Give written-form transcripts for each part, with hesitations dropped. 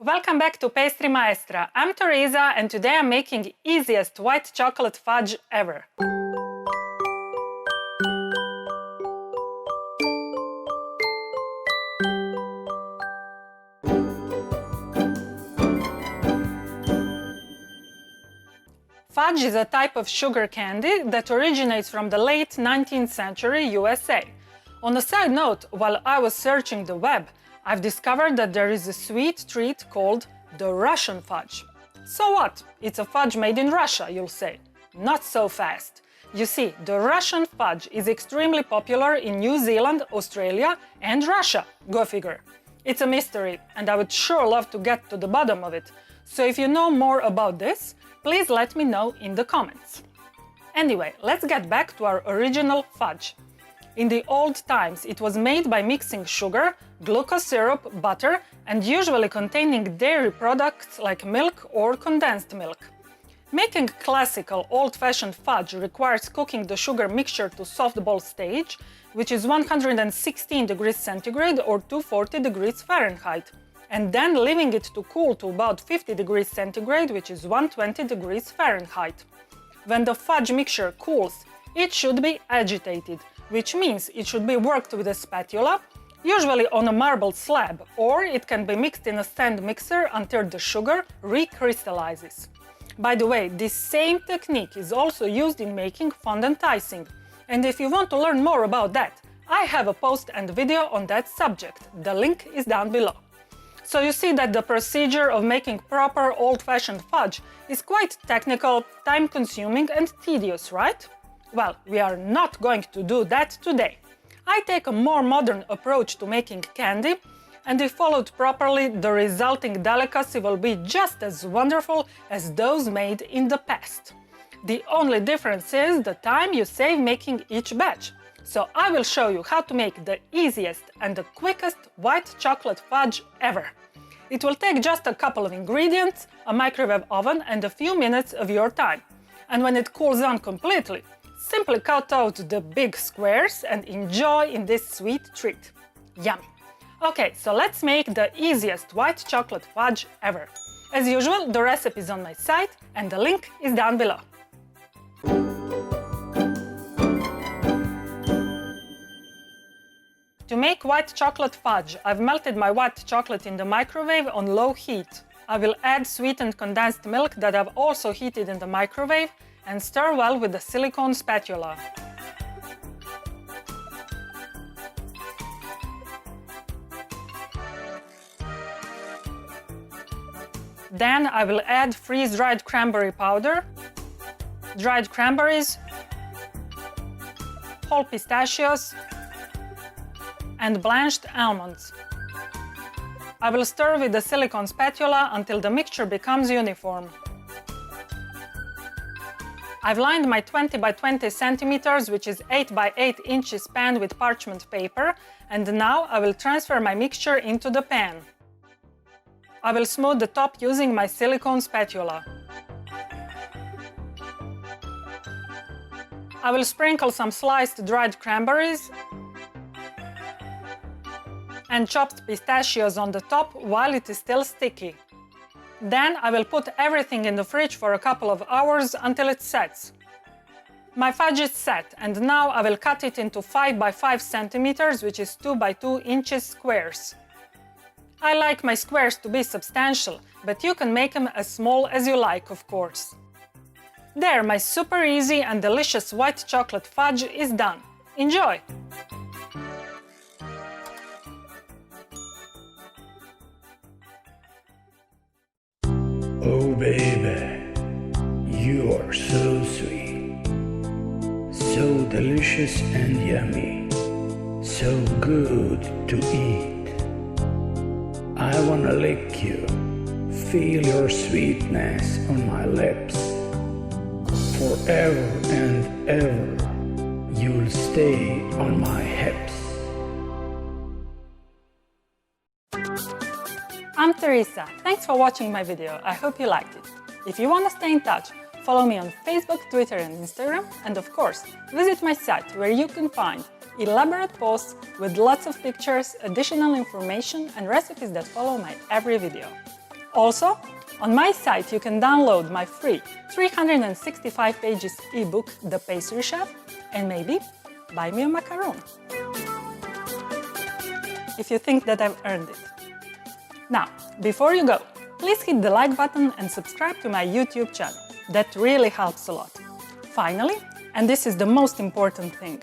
Welcome back to Pastry Maestra. I'm Teresa and today I'm making easiest white chocolate fudge ever. Fudge is a type of sugar candy that originates from the late 19th century USA. On a side note, while I was searching the web, I've discovered that there is a sweet treat called the Russian fudge. So what? It's a fudge made in Russia, you'll say. Not so fast. You see, the Russian fudge is extremely popular in New Zealand, Australia and Russia. Go figure. It's a mystery and I would sure love to get to the bottom of it. So if you know more about this, please let me know in the comments. Anyway, let's get back to our original fudge. In the old times, it was made by mixing sugar, glucose syrup, butter, and usually containing dairy products like milk or condensed milk. Making classical old-fashioned fudge requires cooking the sugar mixture to soft ball stage, which is 116 degrees centigrade or 240 degrees Fahrenheit, and then leaving it to cool to about 50 degrees centigrade, which is 120 degrees Fahrenheit. When the fudge mixture cools, it should be agitated, which means it should be worked with a spatula, usually on a marble slab, or it can be mixed in a stand mixer until the sugar recrystallizes. By the way, this same technique is also used in making fondant icing, and if you want to learn more about that, I have a post and video on that subject. The link is down below. So you see that the procedure of making proper old-fashioned fudge is quite technical, time-consuming and tedious, right? Well, we are not going to do that today. I take a more modern approach to making candy, and if followed properly, the resulting delicacy will be just as wonderful as those made in the past. The only difference is the time you save making each batch. So I will show you how to make the easiest and the quickest white chocolate fudge ever. It will take just a couple of ingredients, a microwave oven and a few minutes of your time. And when it cools down completely, simply cut out the big squares and enjoy in this sweet treat. Yum! Okay, so let's make the easiest white chocolate fudge ever. As usual, the recipe is on my site and the link is down below. To make white chocolate fudge, I've melted my white chocolate in the microwave on low heat. I will add sweetened condensed milk that I've also heated in the microwave and stir well with a silicone spatula. Then I will add freeze-dried cranberry powder, dried cranberries, whole pistachios, and blanched almonds. I will stir with the silicone spatula until the mixture becomes uniform. I've lined my 20 by 20 centimeters, which is 8 by 8 inches pan with parchment paper, and now I will transfer my mixture into the pan. I will smooth the top using my silicone spatula. I will sprinkle some sliced dried cranberries and chopped pistachios on the top while it is still sticky. Then I will put everything in the fridge for a couple of hours until it sets. My fudge is set and now I will cut it into 5 by 5 centimeters, which is 2 by 2 inches squares. I like my squares to be substantial, but you can make them as small as you like, of course. There, my super easy and delicious white chocolate fudge is done. Enjoy! Oh baby, you are so sweet, so delicious and yummy, so good to eat. I wanna lick you, feel your sweetness on my lips. Forever and ever, you'll stay on my hips. I'm Teresa. Thanks for watching my video. I hope you liked it. If you want to stay in touch, follow me on Facebook, Twitter and Instagram, and of course, visit my site where you can find elaborate posts with lots of pictures, additional information and recipes that follow my every video. Also, on my site you can download my free 365 pages ebook, The Pastry Chef, and maybe buy me a macaron if you think that I've earned it. Now, before you go, please hit the like button and subscribe to my YouTube channel. That really helps a lot. Finally, and this is the most important thing,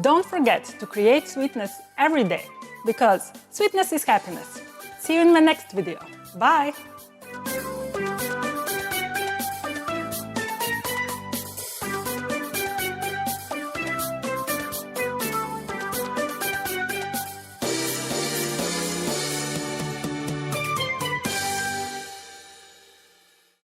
don't forget to create sweetness every day, because sweetness is happiness. See you in my next video. Bye!